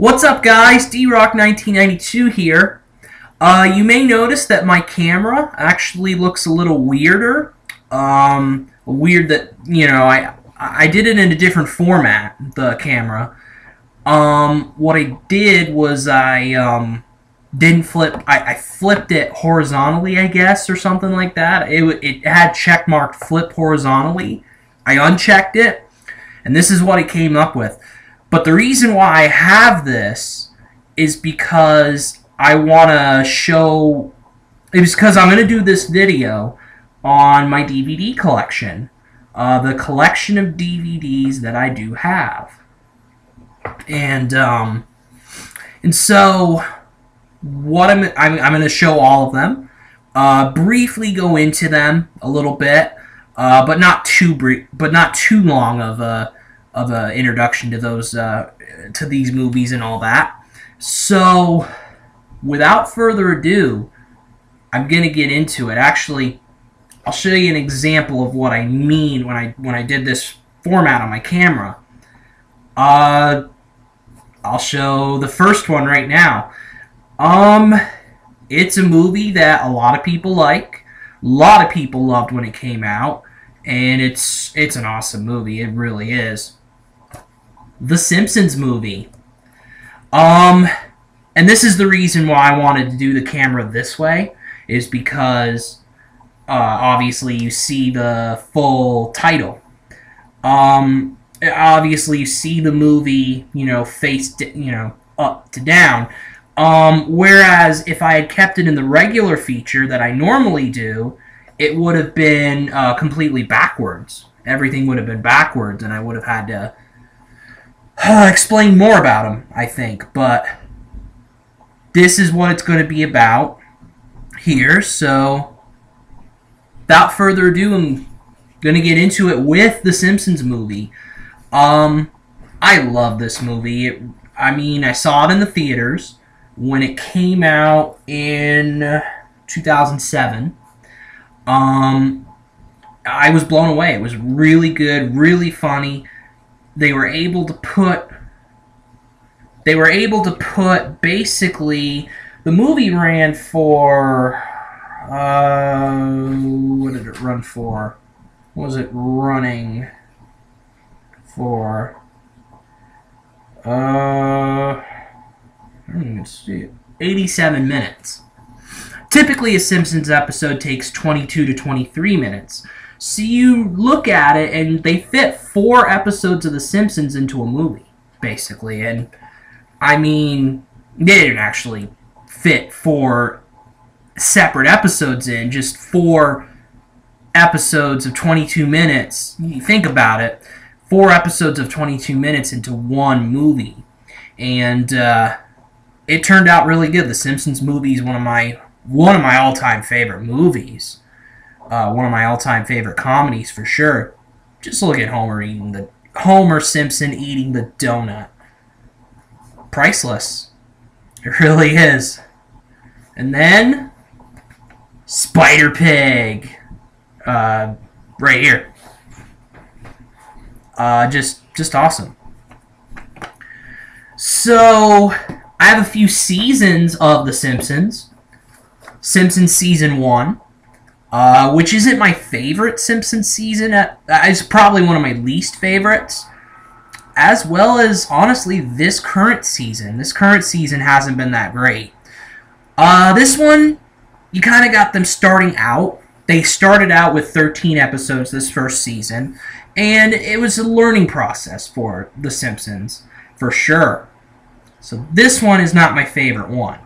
What's up, guys? D-Rock1992 here. You may notice that my camera actually looks a little weirder. Weird that, I did it in a different format, the camera. What I did was I didn't flip, I flipped it horizontally, I guess, or something like that. It had checkmarked flip horizontally. I unchecked it, and this is what it came up with. But the reason why I have this is because I want to show... It's because I'm going to do this video on my DVD collection. The collection of DVDs that I do have. And so what I'm going to show all of them. Briefly go into them a little bit, but not too long of a introduction to those to these movies and all that. So without further ado, I'm gonna get into it. Actually, I'll show you an example of what I mean when I did this format on my camera. I'll show the first one right now. It's a movie that a lot of people like. A lot of people loved when it came out, and it's an awesome movie. It really is. The Simpsons movie. And this is the reason why I wanted to do the camera this way, is because obviously you see the full title. Obviously you see the movie, face, up to down. Whereas if I had kept it in the regular feature that I normally do, it would have been completely backwards. Everything would have been backwards, and I would have had to explain more about them, I think. But this is what it's going to be about here. So without further ado, I'm going to get into it with the Simpsons movie. I love this movie. I saw it in the theaters when it came out in 2007. I was blown away. It was really good, really funny. They were able to put basically, the movie ran for what did it run for? What was it running for? I don't even see it. 87 minutes. Typically, a Simpsons episode takes 22 to 23 minutes. So you look at it, and they fit 4 episodes of The Simpsons into a movie, basically. And, they didn't actually fit 4 separate episodes in, just 4 episodes of 22 minutes. You think about it, 4 episodes of 22 minutes into one movie. And it turned out really good. The Simpsons movie is one of my all-time favorite movies. One of my all-time favorite comedies for sure. Just look at Homer Simpson eating the donut. Priceless. It really is. And then Spider-Pig. Right here. Just awesome. So I have a few seasons of The Simpsons. Simpsons Season 1. Which isn't my favorite Simpsons season. It's probably one of my least favorites. As well as, honestly, this current season. This current season hasn't been that great. This one, you kind of got them starting out. They started out with 13 episodes this first season. And it was a learning process for The Simpsons, for sure. So this one is not my favorite one.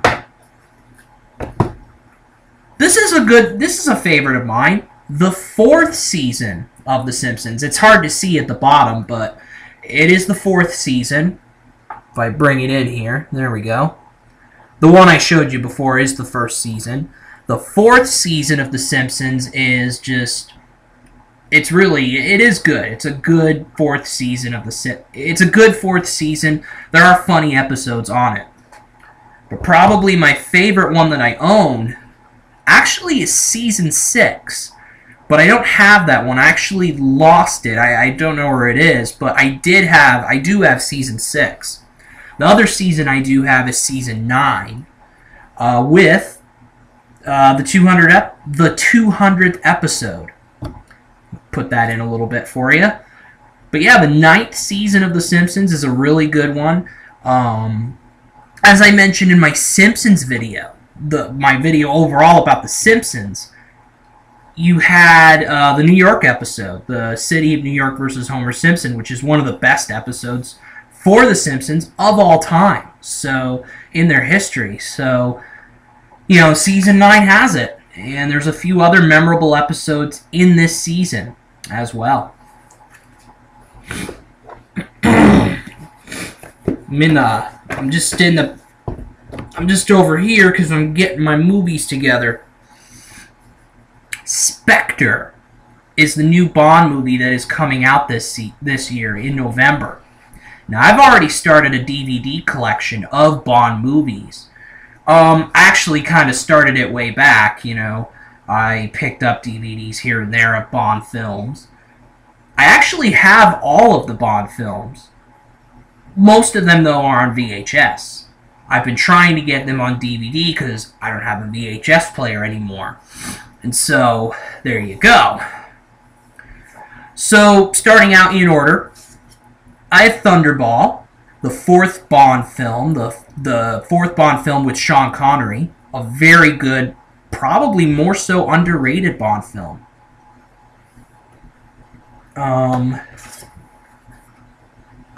This is a favorite of mine. The 4th season of The Simpsons. It's hard to see at the bottom, but it is the 4th season. If I bring it in here, there we go. The one I showed you before is the 1st season. The 4th season of The Simpsons is just... it is good. It's a good 4th season of it's a good 4th season. There are funny episodes on it. But probably my favorite one that I own actually is Season 6, but I don't have that one. I actually lost it. I don't know where it is, but I do have Season 6. The other season I do have is season 9, with the 200th episode. Put that in a little bit for you. But yeah, the 9th season of The Simpsons is a really good one. As I mentioned in my Simpsons video, my video overall about The Simpsons, you had the New York episode, the City of New York versus Homer Simpson, which is one of the best episodes for The Simpsons of all time. So, in their history. So, you know, season 9 has it. And there's a few other memorable episodes in this season as well. I'm just over here because I'm getting my movies together. Spectre is the new Bond movie that is coming out this year in November. Now, I've already started a DVD collection of Bond movies. I actually kind of started it way back, you know. I picked up DVDs here and there of Bond films. I actually have all of the Bond films. Most of them, though, are on VHS. I've been trying to get them on DVD because I don't have a VHS player anymore. And so, there you go. So, starting out in order, I have Thunderball, the 4th Bond film, the 4th Bond film with Sean Connery. A very good, probably more so underrated Bond film.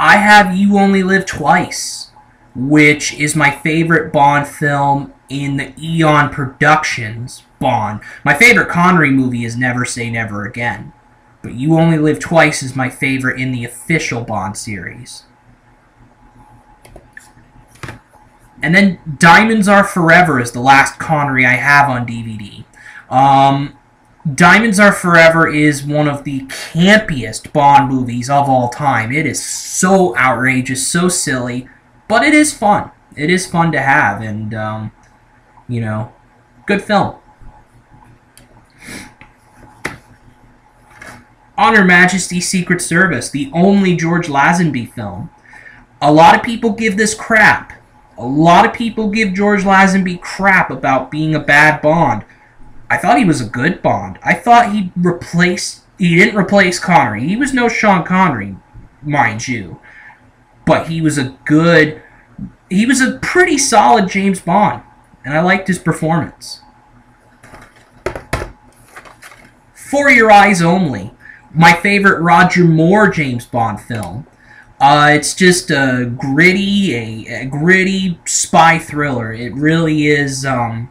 I have You Only Live Twice, which is my favorite Bond film in the Eon Productions Bond. My favorite Connery movie is Never Say Never Again, but You Only Live Twice is my favorite in the official Bond series. And then Diamonds Are Forever is the last Connery I have on DVD. Diamonds Are Forever is one of the campiest Bond movies of all time. It is so outrageous, so silly, but it is fun. It is fun to have, and, you know, good film. On Her Majesty's Secret Service, the only George Lazenby film. A lot of people give this crap. A lot of people give George Lazenby crap about being a bad Bond. I thought he was a good Bond. I thought he didn't replace Connery. He was no Sean Connery, mind you. But he was a pretty solid James Bond. And I liked his performance. For Your Eyes Only, my favorite Roger Moore James Bond film. It's just a gritty spy thriller. It really is, it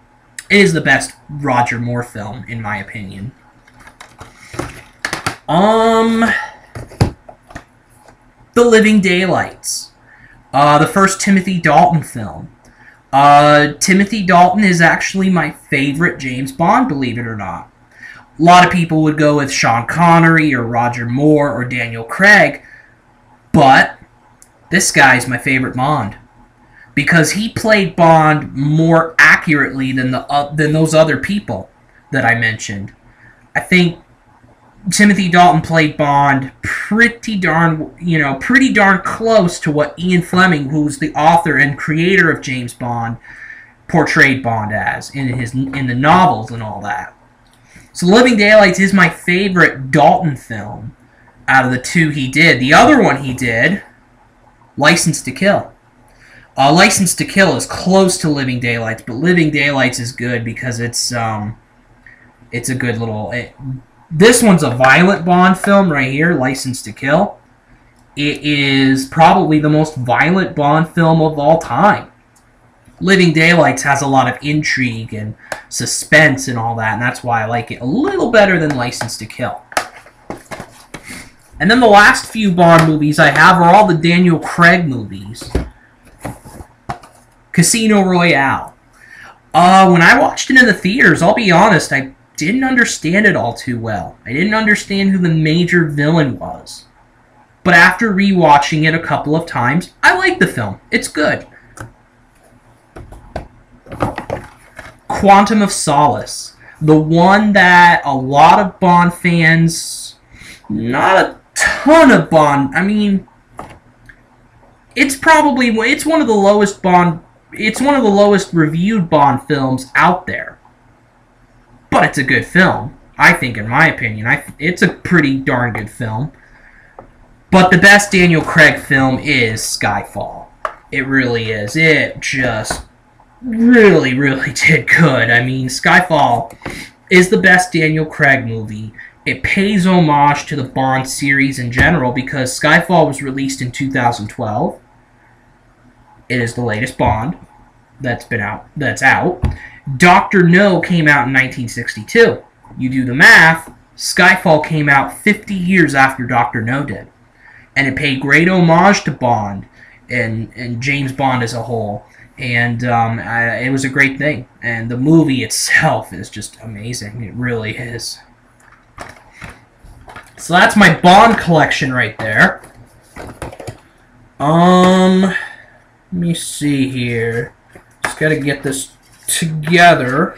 is the best Roger Moore film, in my opinion. The Living Daylights. The first Timothy Dalton film. Timothy Dalton is actually my favorite James Bond, believe it or not. A lot of people would go with Sean Connery or Roger Moore or Daniel Craig, but this guy's my favorite Bond. Because he played Bond more accurately than those other people that I mentioned. I think Timothy Dalton played Bond pretty darn close to what Ian Fleming, who's the author and creator of James Bond, portrayed Bond as in the novels and all that. So Living Daylights is my favorite Dalton film out of the two he did. The other one he did, License to Kill. License to Kill is close to Living Daylights, but Living Daylights is good because it's a good little... This one's a violent Bond film right here, License to Kill. It is probably the most violent Bond film of all time. Living Daylights has a lot of intrigue and suspense and all that, and that's why I like it a little better than License to Kill. And then the last few Bond movies I have are all the Daniel Craig movies. Casino Royale. When I watched it in the theaters, I'll be honest, I didn't understand it all too well. I didn't understand who the major villain was. But after rewatching it a couple of times, I like the film. It's good. Quantum of Solace. The one that a lot of Bond fans, not a ton of Bond, I mean, it's one of the lowest Bond. It's one of the lowest reviewed Bond films out there. But it's a good film, I think, in my opinion. It's a pretty darn good film. But the best Daniel Craig film is Skyfall. It really is. It just really, really did good. I mean, Skyfall is the best Daniel Craig movie. It pays homage to the Bond series in general because Skyfall was released in 2012. It is the latest Bond that's out. Dr. No came out in 1962. You do the math, Skyfall came out 50 years after Dr. No did. And it paid great homage to Bond and James Bond as a whole. And it was a great thing. And the movie itself is just amazing. It really is. So that's my Bond collection right there. Let me see here. Just gotta get this together.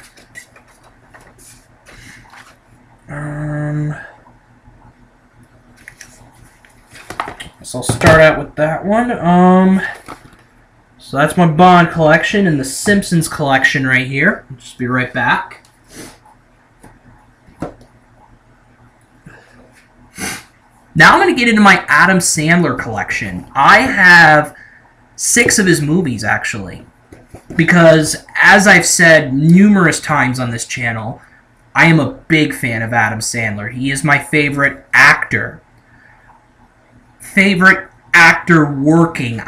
So I'll start out with that one. So that's my Bond collection and the Simpsons collection right here. I'll just be right back. Now I'm going to get into my Adam Sandler collection. I have 6 of his movies, actually. Because, as I've said numerous times on this channel, I am a big fan of Adam Sandler. He is my favorite actor. Favorite actor working.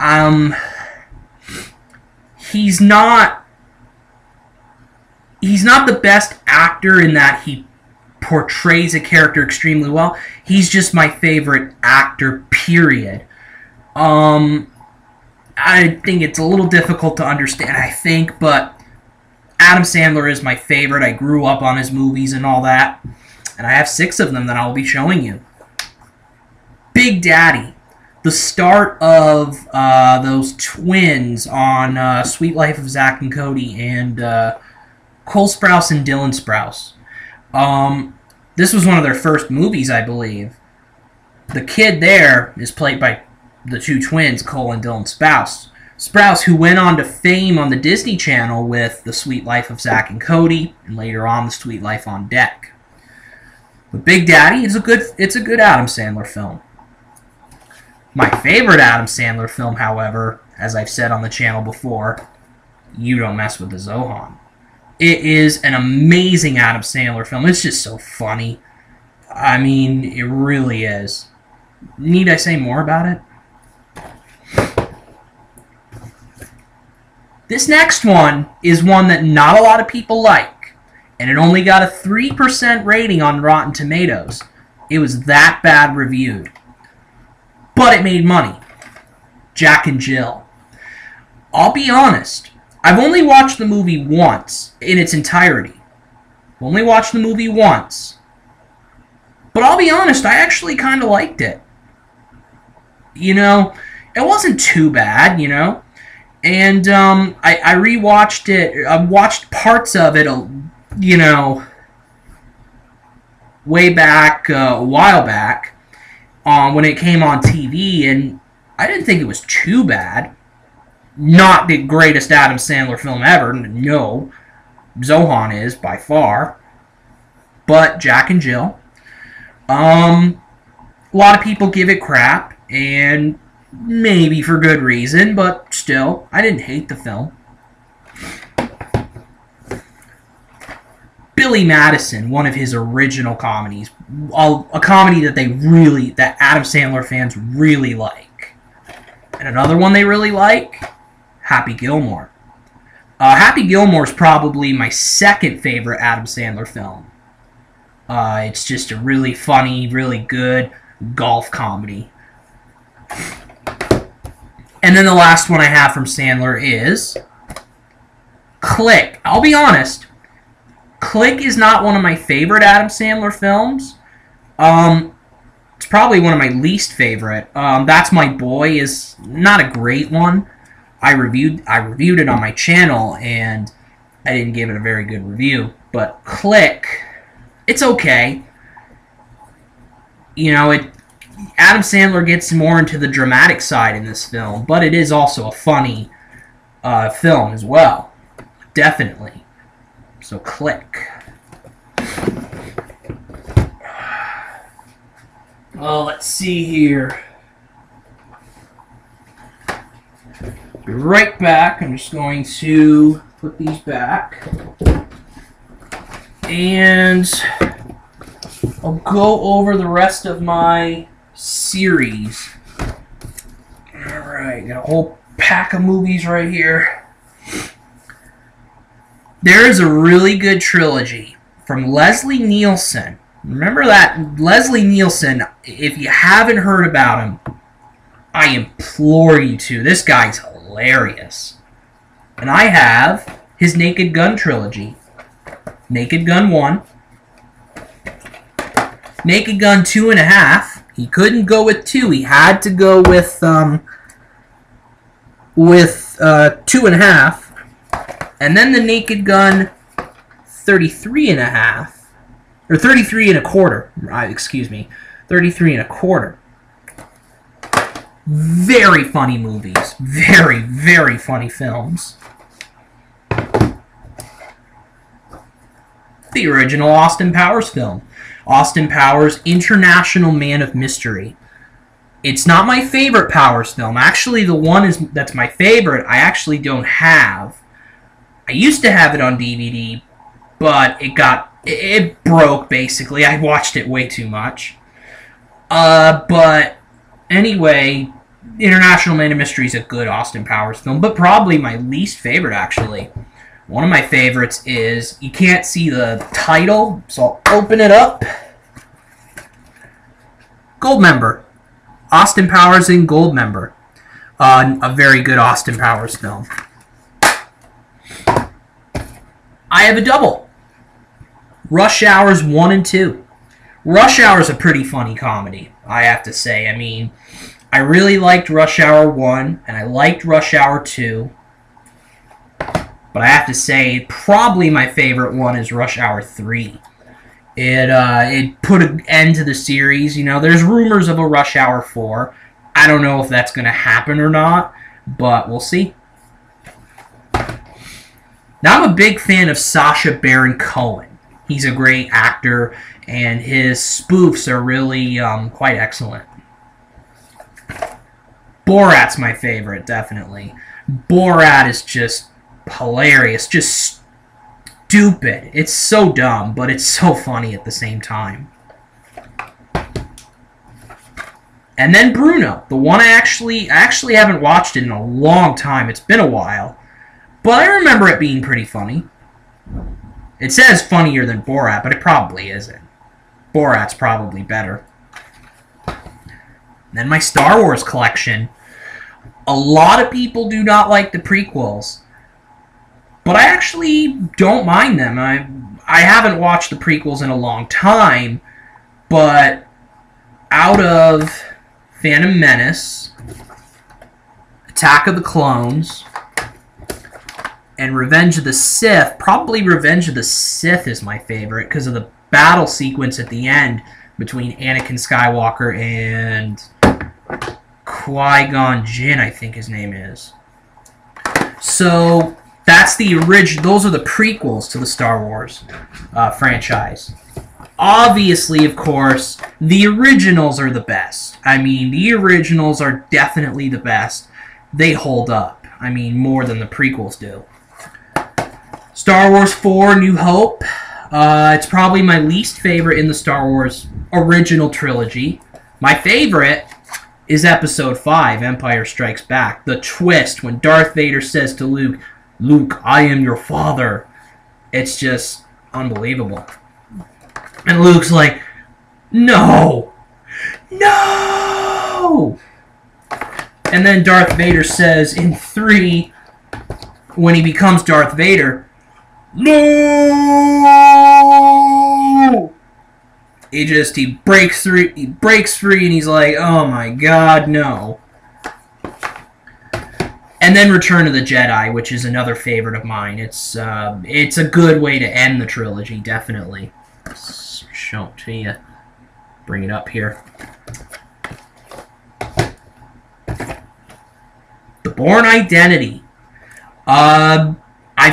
He's not the best actor in that he portrays a character extremely well. He's just my favorite actor, period. I think it's a little difficult to understand, but Adam Sandler is my favorite. I grew up on his movies and all that, and I have 6 of them that I'll be showing you. Big Daddy, the start of those twins on Sweet Life of Zack and Cody and Cole Sprouse and Dylan Sprouse. This was one of their first movies, I believe. The kid there is played by the 2 twins, Cole and Dylan Sprouse, who went on to fame on the Disney Channel with The Sweet Life of Zack and Cody, and later on The Sweet Life on Deck. But Big Daddy is it's a good Adam Sandler film. My favorite Adam Sandler film, however, as I've said on the channel before, You Don't Mess with the Zohan. It is an amazing Adam Sandler film. It's just so funny. I mean, it really is. Need I say more about it? This next one is one that not a lot of people like, and it only got a 3% rating on Rotten Tomatoes. It was that bad reviewed. But it made money. Jack and Jill. I'll be honest, I've only watched the movie once in its entirety. Only watched the movie once. But I'll be honest, I actually kind of liked it. You know, it wasn't too bad, you know. And I rewatched it. I watched parts of it, you know, way back, a while back, when it came on TV, and I didn't think it was too bad. Not the greatest Adam Sandler film ever, no. Zohan is, by far. But Jack and Jill. A lot of people give it crap, and maybe for good reason, but still, I didn't hate the film. Billy Madison, one of his original comedies. A comedy that Adam Sandler fans really like. And another one they really like, Happy Gilmore. Happy Gilmore is probably my second favorite Adam Sandler film. It's just a really funny, really good golf comedy. And then the last one I have from Sandler is Click. I'll be honest, Click is not one of my favorite Adam Sandler films. It's probably one of my least favorite. That's My Boy is not a great one. I reviewed it on my channel, and I didn't give it a very good review. But Click, it's okay. You know, Adam Sandler gets more into the dramatic side in this film, but it is also a funny film as well. Definitely. So click. Well, let's see here. Be right back. I'm just going to put these back. And I'll go over the rest of my series. Alright, got a whole pack of movies right here. There is a really good trilogy from Leslie Nielsen. Remember that? Leslie Nielsen, if you haven't heard about him, I implore you to. This guy's hilarious. And I have his Naked Gun trilogy. Naked Gun 1. Naked Gun 2.5. He couldn't go with 2. He had to go with 2.5. And then the Naked Gun 33.5. Or 33.25. Excuse me. 33.25. Very funny movies. Very, very funny films. The original Austin Powers film. Austin Powers, International Man of Mystery. It's not my favorite Powers film. Actually, the one that's my favorite, I actually don't have. I used to have it on DVD, but it broke, basically. I watched it way too much. But anyway, International Man of Mystery is a good Austin Powers film, but probably my least favorite, actually. One of my favorites is, you can't see the title, so I'll open it up. Goldmember. Austin Powers in Goldmember. A very good Austin Powers film. I have a double. Rush Hours 1 and 2. Rush Hour is a pretty funny comedy, I have to say. I mean, I really liked Rush Hour 1, and I liked Rush Hour 2. But I have to say, probably my favorite one is Rush Hour 3. It put an end to the series. You know, there's rumors of a Rush Hour 4. I don't know if that's going to happen or not, but we'll see. Now, I'm a big fan of Sacha Baron Cohen. He's a great actor, and his spoofs are really quite excellent. Borat's my favorite, definitely. Borat is just hilarious, just stupid. It's so dumb, but it's so funny at the same time. And then Bruno, the one I actually haven't watched it in a long time. It's been a while, but I remember it being pretty funny. It says funnier than Borat, but it probably isn't. Borat's probably better. Then my Star Wars collection. A lot of people do not like the prequels, but I actually don't mind them. I haven't watched the prequels in a long time, but out of Phantom Menace, Attack of the Clones, and Revenge of the Sith, probably Revenge of the Sith is my favorite because of the battle sequence at the end between Anakin Skywalker and Qui-Gon Jinn, I think his name is. So that's the original. Those are the prequels to the Star Wars franchise. Obviously, of course, the originals are the best. I mean, the originals are definitely the best. They hold up. I mean, more than the prequels do. Star Wars 4, New Hope. It's probably my least favorite in the Star Wars original trilogy. My favorite is Episode 5, Empire Strikes Back. The twist when Darth Vader says to Luke, "Luke, I am your father." It's just unbelievable. And Luke's like, "No! No!" And then Darth Vader says in 3, when he becomes Darth Vader, "No!" He breaks free and he's like, "Oh my God, no." And then Return of the Jedi, which is another favorite of mine. It's a good way to end the trilogy, definitely. Show it to you. Bring it up here. Bourne Identity. I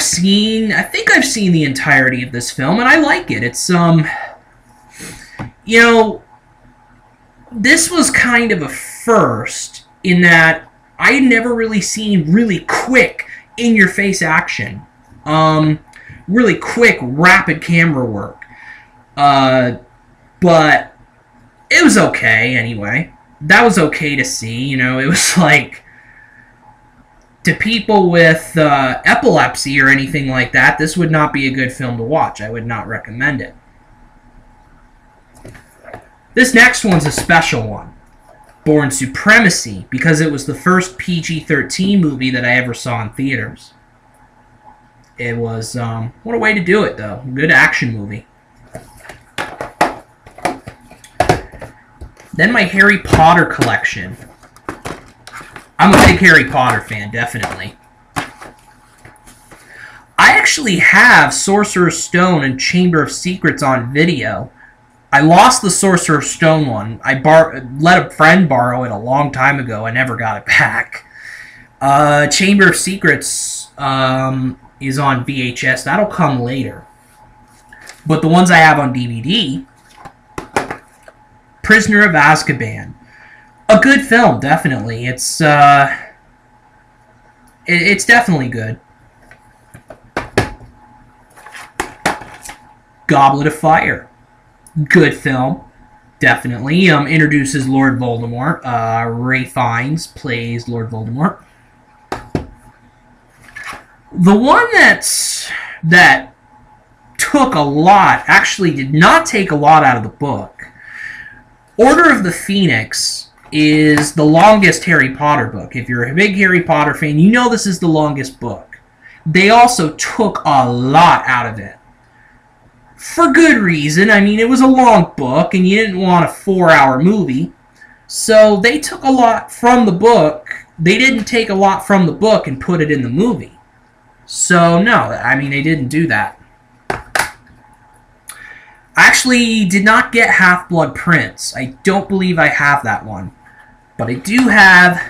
think I've seen the entirety of this film, and I like it. It's, you know, this was kind of a first in that I had never really seen really quick, in-your-face action. Really quick, rapid camera work. But it was okay, anyway. That was okay to see, you know. It was like, to people with epilepsy or anything like that, this would not be a good film to watch. I would not recommend it. This next one's a special one. Bourne Supremacy, because it was the first PG-13 movie that I ever saw in theaters. It was, what a way to do it, though. Good action movie. Then my Harry Potter collection. I'm a big Harry Potter fan, definitely. I actually have Sorcerer's Stone and Chamber of Secrets on video. I lost the Sorcerer's Stone one. I let a friend borrow it a long time ago. I never got it back. Chamber of Secrets is on VHS. That'll come later. But the ones I have on DVD, Prisoner of Azkaban. A good film, definitely. It's definitely good. Goblet of Fire. Good film, definitely. Introduces Lord Voldemort. Ralph Fiennes plays Lord Voldemort. The one that took a lot, actually did not take a lot out of the book. Order of the Phoenix is the longest Harry Potter book. If you're a big Harry Potter fan, you know this is the longest book. They also took a lot out of it. For good reason. I mean, it was a long book, and you didn't want a 4-hour movie. So they took a lot from the book. They didn't take a lot from the book and put it in the movie. So, no, I mean, they didn't do that. I actually did not get Half-Blood Prince. I don't believe I have that one. But I do have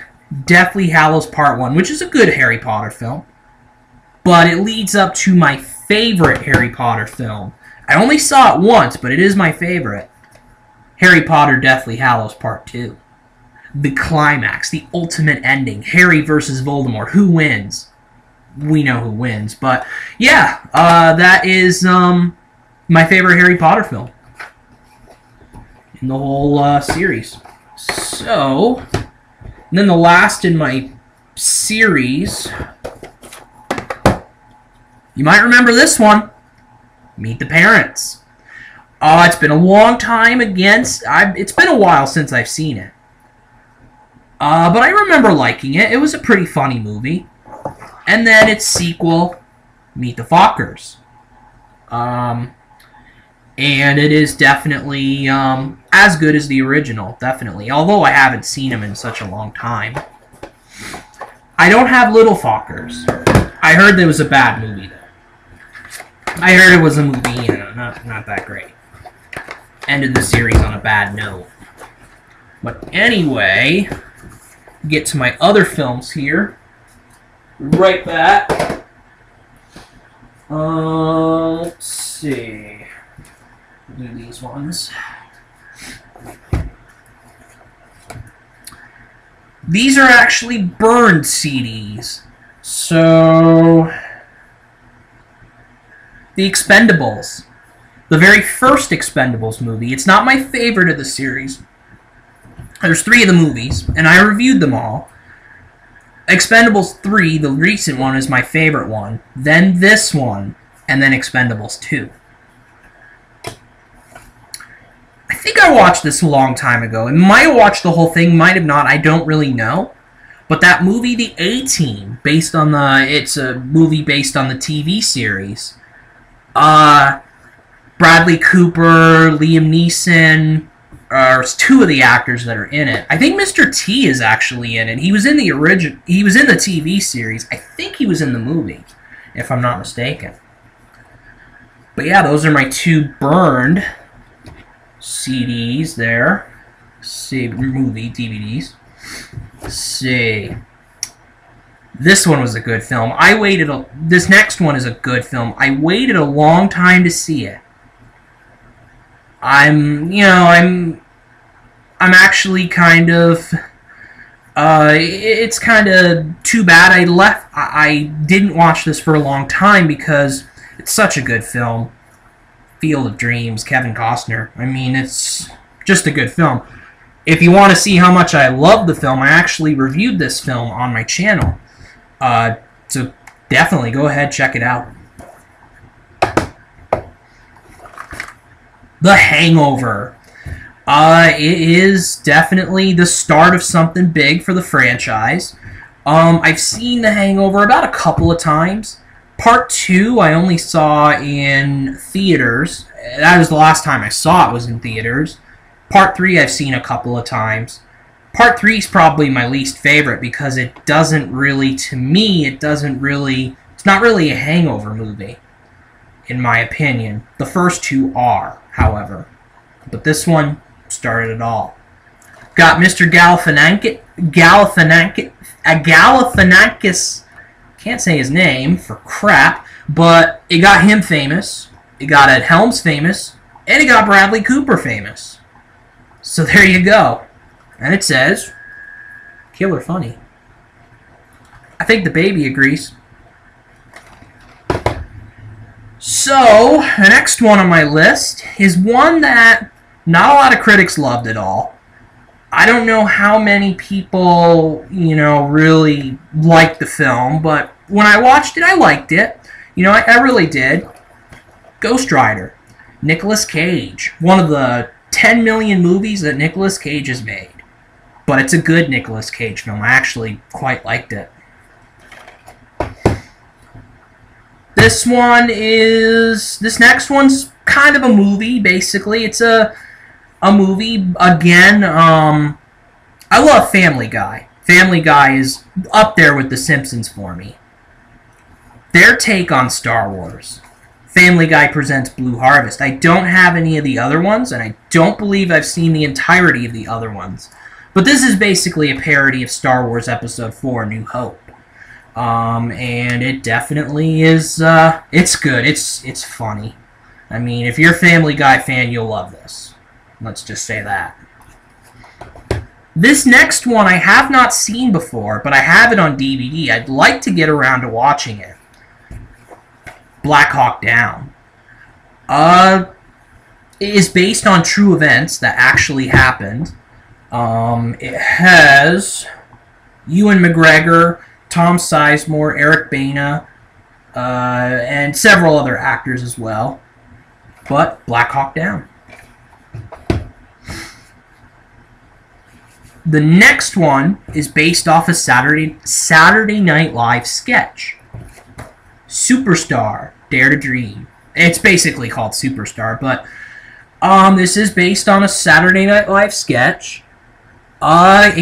Deathly Hallows Part 1, which is a good Harry Potter film. But it leads up to my favorite Harry Potter film. I only saw it once, but it is my favorite. Harry Potter Deathly Hallows Part 2. The climax, the ultimate ending. Harry versus Voldemort. Who wins? We know who wins. But, yeah, that is my favorite Harry Potter film in the whole series. So, and then the last in my series, you might remember this one. Meet the Parents. It's been a long time it's been a while since I've seen it. But I remember liking it. It was a pretty funny movie. And then its sequel, Meet the Fockers. And it is definitely as good as the original, definitely. Although I haven't seen them in such a long time. I don't have Little Fockers. I heard there was a bad movie, though. I heard it was a movie, you know, not that great. Ended the series on a bad note. But anyway, get to my other films here. Right back. Let's see. Do these ones. These are actually burned CDs. So, The Expendables. The very first Expendables movie. It's not my favorite of the series. There's 3 of the movies, and I reviewed them all. Expendables 3, the recent one, is my favorite one. Then this one, and then Expendables 2. I think I watched this a long time ago. I might have watched the whole thing, might have not, I don't really know. But that movie, The A-Team, it's a movie based on the TV series. Bradley Cooper, Liam Neeson, are 2 of the actors that are in it. I think Mr. T is actually in it. He was in the TV series. I think he was in the movie, if I'm not mistaken. But yeah, those are my 2 burned CDs there. See, movie DVDs. See. This one was a good film. This next one is a good film. I waited a long time to see it. I'm actually kind of, it's kind of too bad I didn't watch this for a long time because it's such a good film. Field of Dreams, Kevin Costner. I mean, it's just a good film. If you want to see how much I love the film, I actually reviewed this film on my channel. So definitely go ahead, check it out. The Hangover. It is definitely the start of something big for the franchise. I've seen The Hangover about a couple of times. Part 2 I only saw in theaters. That was the last time I saw it, was in theaters. Part 3 I've seen a couple of times. Part 3 is probably my least favorite because it doesn't really, to me, it's not really a hangover movie, in my opinion. The first 2 are, however. But this one started it all. Got Mr. Galifianakis, can't say his name for crap, but it got him famous, it got Ed Helms famous, and it got Bradley Cooper famous. So there you go. And it says, killer funny. I think the baby agrees. So, the next one on my list is one that not a lot of critics loved at all. I don't know how many people, really liked the film, but when I watched it, I liked it. I really did. Ghost Rider. Nicolas Cage. One of the 10 million movies that Nicolas Cage has made. But it's a good Nicolas Cage film. I actually quite liked it. This next one's kind of a movie, basically. It's a movie, again. I love Family Guy. Family Guy is up there with The Simpsons for me. Their take on Star Wars. Family Guy presents Blue Harvest. I don't have any of the other ones, and I don't believe I've seen the entirety of the other ones. But this is basically a parody of Star Wars Episode 4, New Hope. And it definitely is, it's good. It's funny. I mean, if you're a Family Guy fan, you'll love this. Let's just say that. This next one I have not seen before, but I have it on DVD. I'd like to get around to watching it. Black Hawk Down. It is based on true events that actually happened. It has Ewan McGregor, Tom Sizemore, Eric Bana, and several other actors as well. But Black Hawk Down. The next one is based off a Saturday Night Live sketch. Superstar, Dare to Dream. It's basically called Superstar, but this is based on a Saturday Night Live sketch. I've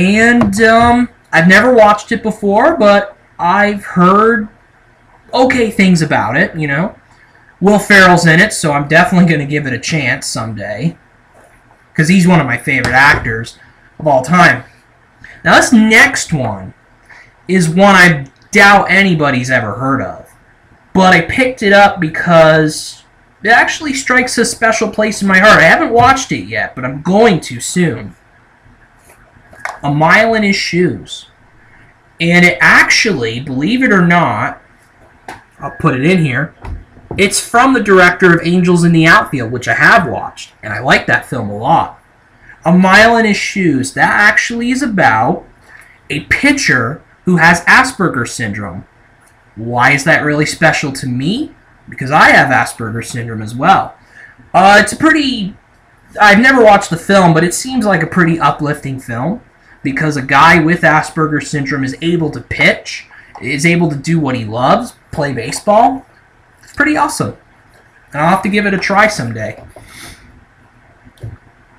never watched it before, but I've heard okay things about it, Will Ferrell's in it, so I'm definitely going to give it a chance someday. Because he's one of my favorite actors of all time. Now this next one is one I doubt anybody's ever heard of. But I picked it up because it actually strikes a special place in my heart. I haven't watched it yet, but I'm going to soon. A Mile in His Shoes. And it actually, believe it or not, I'll put it in here, it's from the director of Angels in the Outfield, which I have watched, and I like that film a lot. A Mile in His Shoes, that actually is about a pitcher who has Asperger's syndrome. Why is that really special to me? Because I have Asperger's syndrome as well. It's a pretty... I've never watched the film, but it seems like a pretty uplifting film. Because a guy with Asperger's syndrome is able to pitch, is able to do what he loves, play baseball. It's pretty awesome. And I'll have to give it a try someday.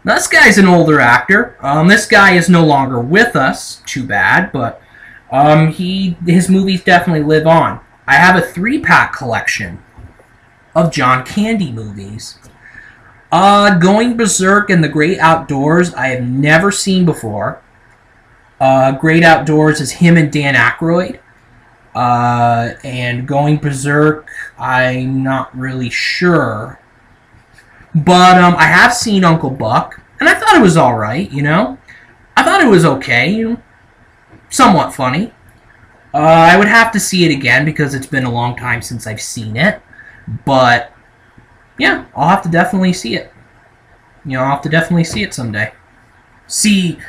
Now, this guy's an older actor. This guy is no longer with us, too bad, but his movies definitely live on. I have a 3-pack collection of John Candy movies. Going Berserk and The Great Outdoors, I have never seen before. Great Outdoors is him and Dan Aykroyd. And Going Berserk, I'm not really sure. But I have seen Uncle Buck, and I thought it was alright, you know? I thought it was okay, you know? Somewhat funny. I would have to see it again because it's been a long time since I've seen it. But, yeah, I'll have to definitely see it. You know, I'll have to definitely see it someday. See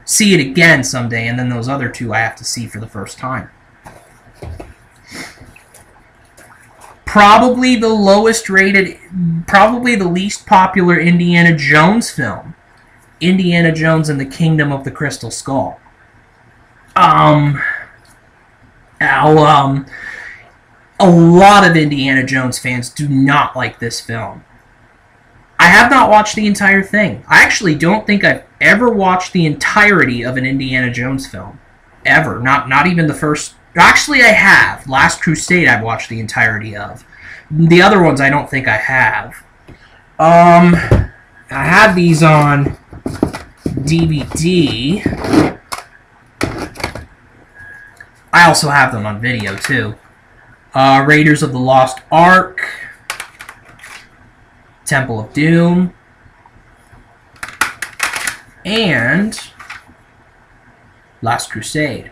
it again someday, and then those other two I have to see for the first time. Probably the lowest rated, probably the least popular Indiana Jones film. Indiana Jones and the Kingdom of the Crystal Skull. A lot of Indiana Jones fans do not like this film. I have not watched the entire thing. I actually don't think I've ever watched the entirety of an Indiana Jones film. Ever. Not even the first... Actually, I have. Last Crusade I've watched the entirety of. The other ones I don't think I have. I have these on DVD. I also have them on video, too. Raiders of the Lost Ark. Temple of Doom. And Last Crusade.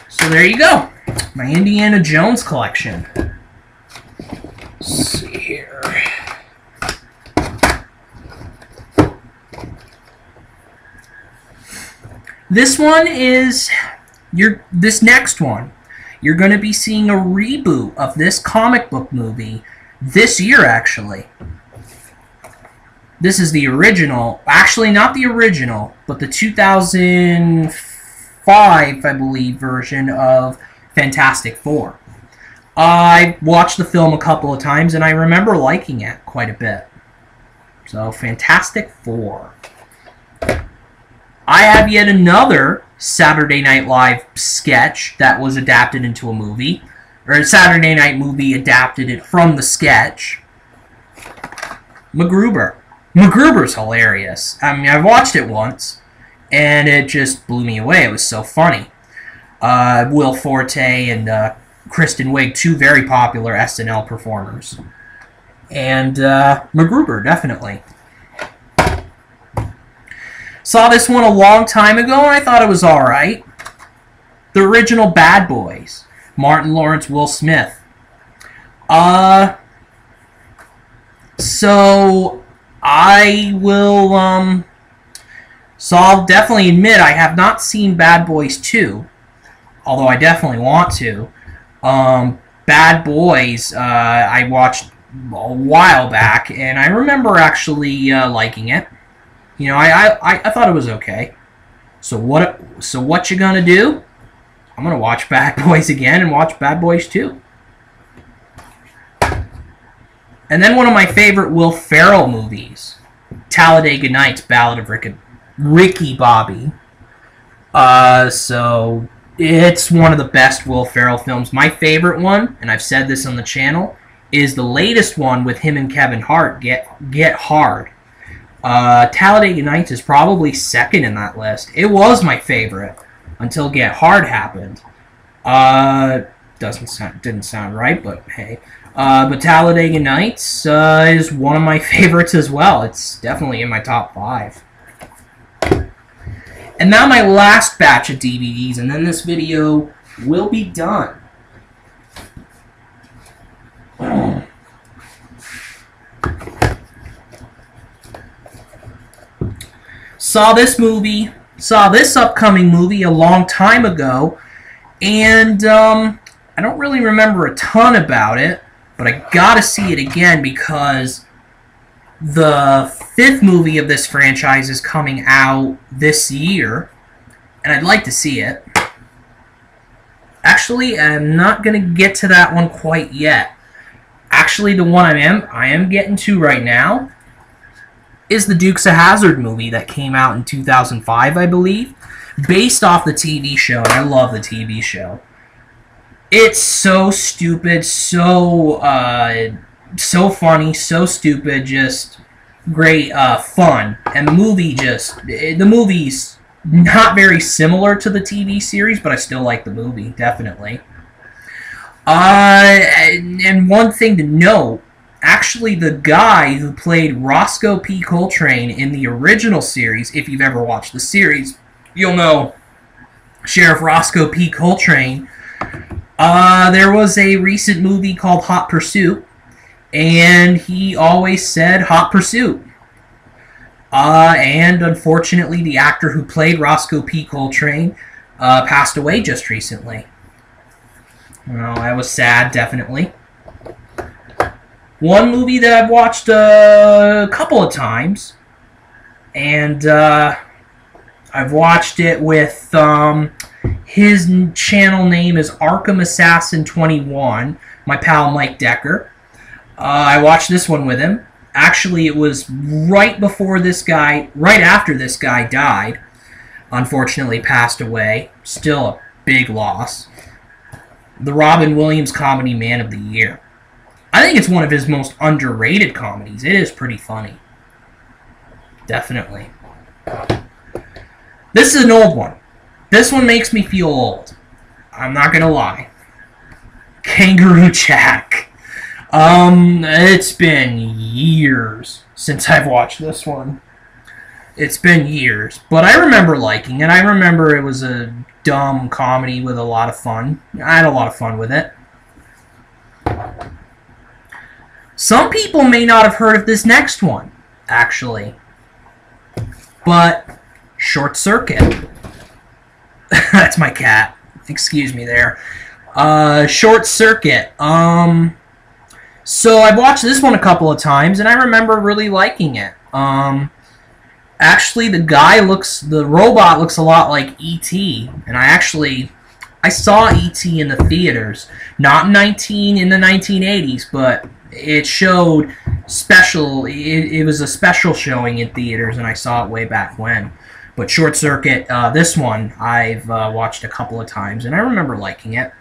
So there you go. My Indiana Jones collection. Let's see here. This one is this next one. You're going to be seeing a reboot of this comic book movie this year, actually. This is the original. Actually, not the original, but the 2005, I believe, version of Fantastic Four. I watched the film a couple of times, and I remember liking it quite a bit. So, Fantastic Four. I have yet another Saturday Night Live sketch that was adapted into a movie. Or a Saturday Night movie adapted it from the sketch. MacGruber. MacGruber's hilarious. I mean, I've watched it once, and it just blew me away. It was so funny. Will Forte and Kristen Wiig, two very popular SNL performers. And MacGruber, definitely. Saw this one a long time ago, and I thought it was alright. The original Bad Boys. Martin Lawrence, Will Smith. So I will, so I'll definitely admit I have not seen Bad Boys 2, although I definitely want to. Bad Boys, I watched a while back, and I remember actually liking it. You know, I thought it was okay. So what you gonna do? I'm gonna watch Bad Boys again and watch Bad Boys 2. And then one of my favorite Will Ferrell movies, Talladega Nights, Ballad of Ricky Bobby. So it's one of the best Will Ferrell films. My favorite one, and I've said this on the channel, is the latest one with him and Kevin Hart, Get Hard. Talladega Nights is probably second in that list. It was my favorite until Get Hard happened. Didn't sound right, but hey. But Talladega Nights is one of my favorites as well. It's definitely in my top 5. And now my last batch of DVDs, and then this video will be done. Saw this upcoming movie a long time ago, and I don't really remember a ton about it, but I gotta see it again because the 5th movie of this franchise is coming out this year, and I'd like to see it. Actually, I'm not gonna get to that one quite yet. Actually, the one I am getting to right now is the Dukes of Hazzard movie that came out in 2005, I believe, based off the TV show, and I love the TV show. It's so stupid, so funny, so stupid, just great fun. And the movie's Not very similar to the TV series, but I still like the movie, definitely. And one thing to note, actually the guy who played Roscoe P. Coltrane in the original series, if you've ever watched the series, you'll know Sheriff Roscoe P. Coltrane. There was a recent movie called Hot Pursuit, and he always said Hot Pursuit. And unfortunately, the actor who played Roscoe P. Coltrane passed away just recently. Well, that was sad, definitely. One movie that I've watched a couple of times, and I've watched it with his channel name is Arkham Assassin 21, my pal Mike Decker. I watched this one with him. Actually, it was right after this guy died. Unfortunately, passed away. Still a big loss. The Robin Williams Comedy Man of the Year. I think it's one of his most underrated comedies. It is pretty funny. Definitely. This is an old one. This one makes me feel old. I'm not gonna lie. Kangaroo Jack. It's been years since I've watched this one. It's been years, but I remember liking it. I remember it was a dumb comedy with a lot of fun. I had a lot of fun with it. Some people may not have heard of this next one, actually. But Short Circuit. That's my cat. Excuse me there. Short Circuit. So I've watched this one a couple of times, and I remember really liking it. Actually, the robot looks a lot like E.T., and I saw E.T. in the theaters. Not in the 1980s, but it showed special, it was a special showing in theaters, and I saw it way back when. But Short Circuit, this one, I've watched a couple of times, and I remember liking it.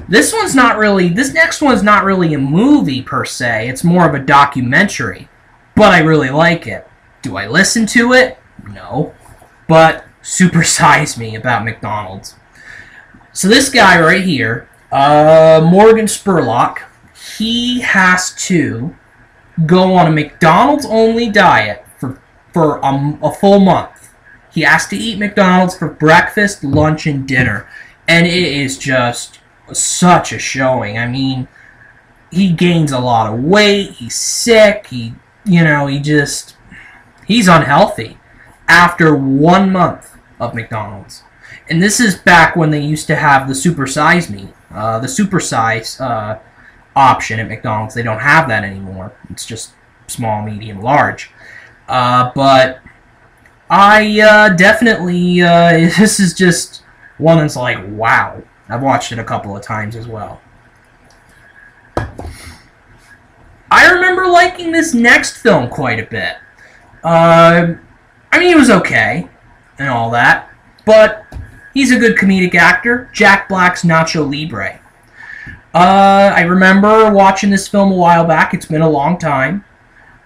This next one's not really a movie per se. It's more of a documentary. But I really like it. Do I listen to it? No. But Super Size Me about McDonald's. So this guy right here, Morgan Spurlock, he has to go on a McDonald's-only diet for a full month. He has to eat McDonald's for breakfast, lunch, and dinner. And it is just such a showing. I mean, he gains a lot of weight. He's sick. He's unhealthy after 1 month of McDonald's. And this is back when they used to have the Super Size Me, the Super Size option at McDonald's. They don't have that anymore. It's just small, medium, large. But I definitely, this is just one that's like, wow. I've watched it a couple of times as well. I remember liking this next film quite a bit. I mean, he was okay and all that, but he's a good comedic actor. Jack Black's Nacho Libre. I remember watching this film a while back. It's been a long time.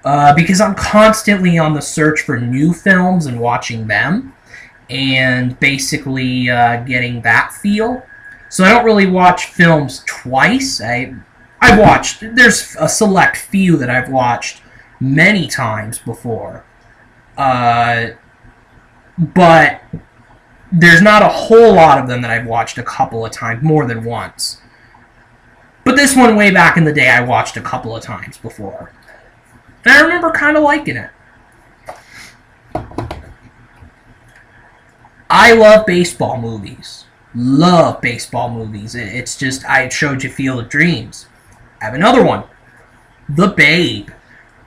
Because I'm constantly on the search for new films and watching them. And basically getting that feel. So I don't really watch films twice. I've watched, there's a select few that I've watched many times before. But there's not a whole lot of them that I've watched a couple of times, more than once. But this one, way back in the day, I watched a couple of times before. And I remember kind of liking it. I love baseball movies. Love baseball movies. It's just, I showed you Field of Dreams. I have another one. The Babe.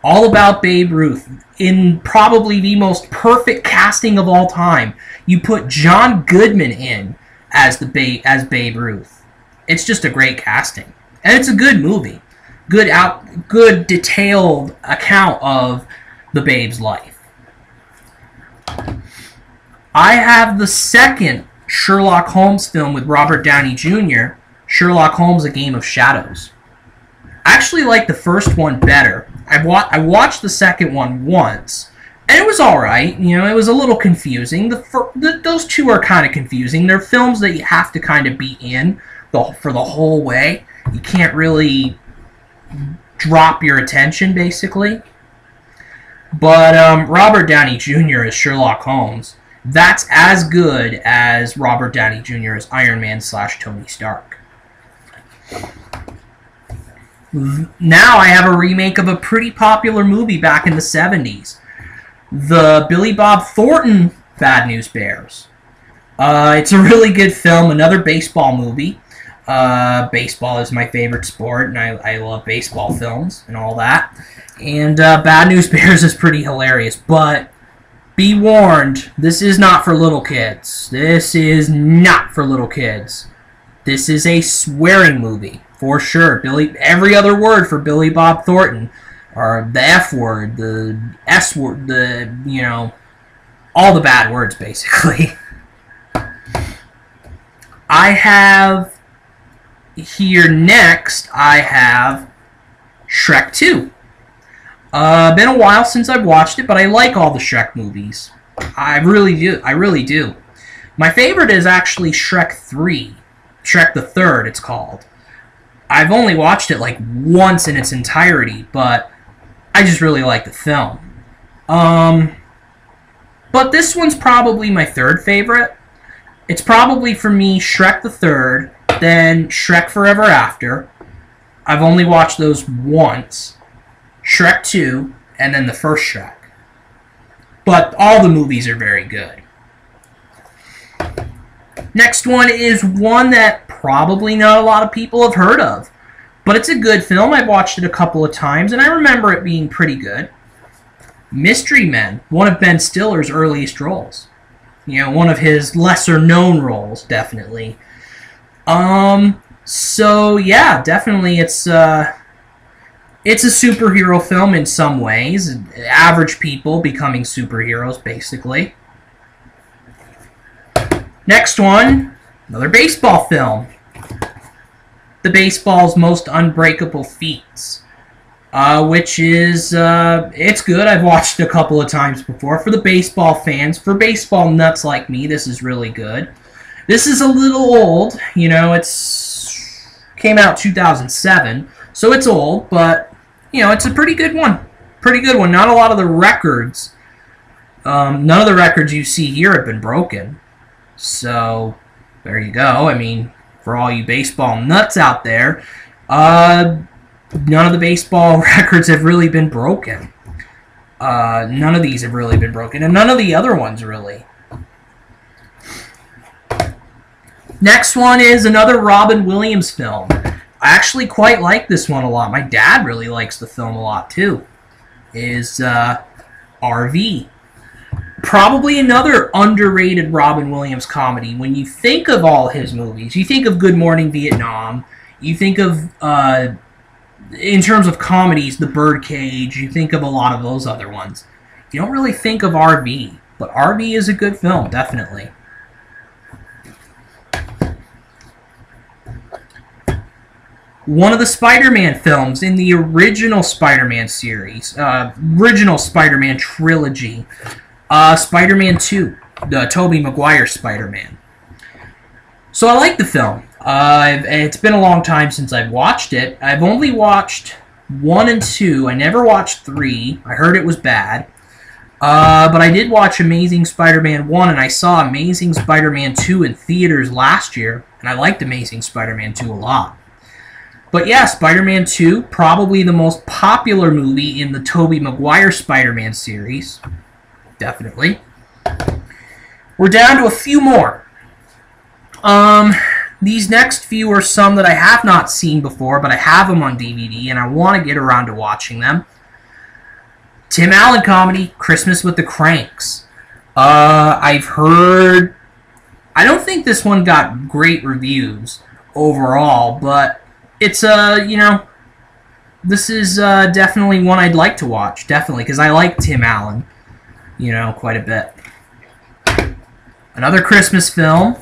All about Babe Ruth. In probably the most perfect casting of all time. You put John Goodman in as Babe Ruth. It's just a great casting. And it's a good movie. Good detailed account of the Babe's life. I have the second Sherlock Holmes film with Robert Downey Jr., Sherlock Holmes: A Game of Shadows. I actually like the first one better. I watched the second one once, And it was alright, you know, it was a little confusing. Those two are kind of confusing. They're films that you have to kind of be in for the whole way. You can't really drop your attention, basically. But Robert Downey Jr. as Sherlock Holmes, that's as good as Robert Downey Jr. as Iron Man / Tony Stark. Now I have a remake of a pretty popular movie back in the 70s. The Billy Bob Thornton Bad News Bears. It's a really good film, another baseball movie. Baseball is my favorite sport, and I love baseball films and all that. And Bad News Bears is pretty hilarious, but be warned, this is not for little kids. This is not for little kids. This is a swearing movie, for sure. Every other word for Billy Bob Thornton, or the F word, the S word, all the bad words, basically. I have here next, I have Shrek 2. Been a while since I've watched it, but I like all the Shrek movies. I really do. I really do. My favorite is actually Shrek 3. Shrek the Third, it's called. I've only watched it like once in its entirety, but I just really like the film. But this one's probably my third favorite. It's probably, for me, Shrek the Third, then Shrek Forever After. I've only watched those once. Shrek 2, and then the first Shrek. But all the movies are very good. Next one is one that probably not a lot of people have heard of. But it's a good film. I've watched it a couple of times, and I remember it being pretty good. Mystery Men, one of Ben Stiller's earliest roles. You know, one of his lesser-known roles, definitely. So, yeah, definitely it's a superhero film in some ways. Average people becoming superheroes, basically. Next one, another baseball film. The Baseball's Most Unbreakable Feats. Which is, it's good. I've watched it a couple of times before. For the baseball fans, for baseball nuts like me, this is really good. This is a little old. You know, came out 2007, so it's old, but you know, it's a pretty good one. Pretty good one. Not a lot of the records. None of the records you see here have been broken. So, there you go. I mean, for all you baseball nuts out there, none of the baseball records have really been broken. None of these have really been broken, and none of the other ones, really. Next one is another Robin Williams film. I actually quite like this one a lot. My dad really likes the film a lot, too. Is RV. Probably another underrated Robin Williams comedy. When you think of all his movies, you think of Good Morning Vietnam, you think of, in terms of comedies, The Birdcage, you think of a lot of those other ones. You don't really think of RV, but RV is a good film, definitely. One of the Spider-Man films in the original Spider-Man series, original Spider-Man trilogy, Spider-Man 2, the Tobey Maguire Spider-Man. So I like the film. It's been a long time since I've watched it. I've only watched 1 and 2. I never watched 3. I heard it was bad. But I did watch Amazing Spider-Man 1, and I saw Amazing Spider-Man 2 in theaters last year, and I liked Amazing Spider-Man 2 a lot. But yeah, Spider-Man 2, probably the most popular movie in the Tobey Maguire Spider-Man series. Definitely. We're down to a few more. These next few are some that I have not seen before, but I have them on DVD, and I want to get around to watching them. Tim Allen comedy, Christmas with the Cranks. I've heard... I don't think this one got great reviews overall, but it's, you know, this is definitely one I'd like to watch, definitely, because I like Tim Allen, you know, quite a bit. Another Christmas film,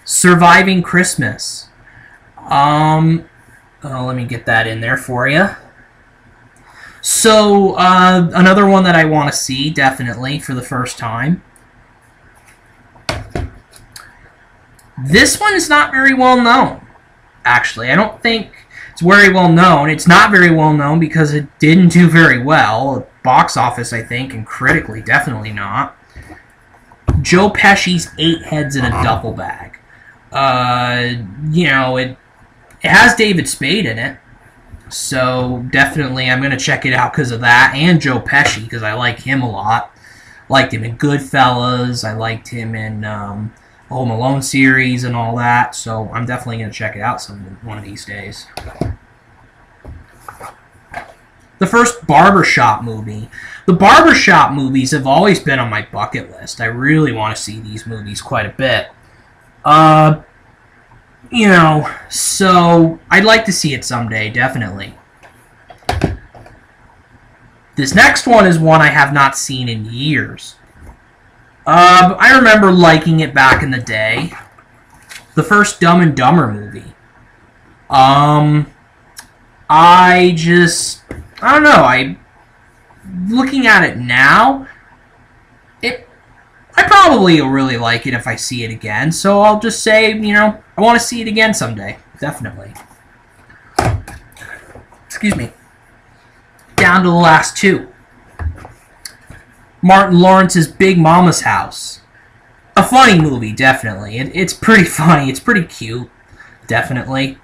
Surviving Christmas. Let me get that in there for you. So, another one that I want to see, definitely, for the first time. This one is not very well known, actually. I don't think it's very well known. It's not very well known because it didn't do very well. Box office, I think, and critically, definitely not. Joe Pesci's 8 Heads in a Duffel Bag. You know, it has David Spade in it. So, definitely, I'm going to check it out because of that. And Joe Pesci, because I like him a lot. Liked him in Goodfellas. I liked him in Home Alone series and all that. So, I'm definitely going to check it out one of these days. The first Barbershop movie. The Barbershop movies have always been on my bucket list. I really want to see these movies quite a bit. You know, so I'd like to see it someday, definitely. This next one is one I have not seen in years. I remember liking it back in the day. The first Dumb and Dumber movie. I don't know, looking at it now, I probably will really like it if I see it again, so I'll just say, you know, I want to see it again someday. Definitely. Excuse me. Down to the last two. Martin Lawrence's Big Mama's House. A funny movie, definitely. It's pretty funny. It's pretty cute. Definitely.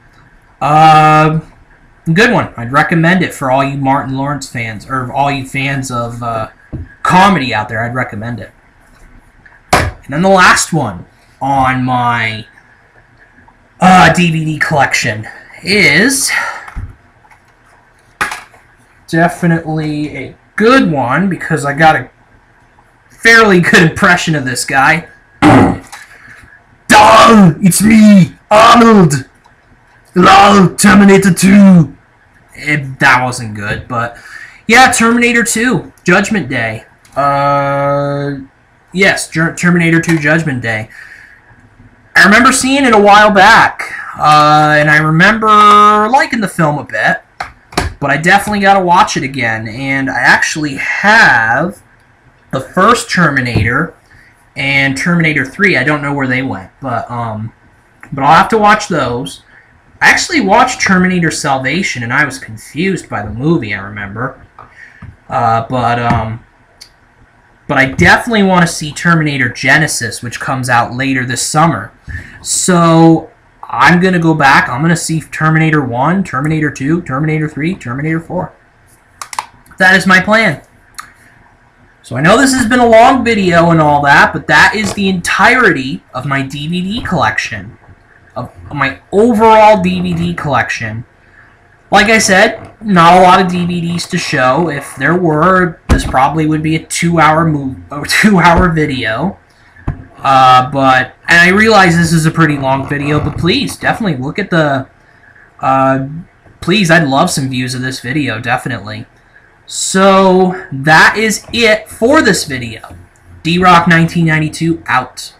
Good one. I'd recommend it for all you Martin Lawrence fans, or all you fans of comedy out there. I'd recommend it. And then the last one on my DVD collection is definitely a good one because I got a fairly good impression of this guy. Duh! It's me, Arnold! Hello, Terminator 2! That wasn't good, but yeah, Terminator 2, Judgment Day. Yes, Terminator 2 Judgment Day. I remember seeing it a while back, and I remember liking the film a bit, but I definitely got to watch it again, and I actually have the first Terminator and Terminator 3. I don't know where they went, but I'll have to watch those. I actually watched Terminator Salvation, and I was confused by the movie, I remember. But I definitely want to see Terminator Genisys, which comes out later this summer. So I'm going to go back. I'm going to see Terminator 1, Terminator 2, Terminator 3, Terminator 4. That is my plan. So I know this has been a long video and all that, but that is the entirety of my DVD collection. Of my overall DVD collection. Like I said, not a lot of DVDs to show. If there were, this probably would be a 2-hour video. And I realize this is a pretty long video, but please, definitely look at the... please, I'd love some views of this video, definitely. So, that is it for this video. D-Rock 1992 out.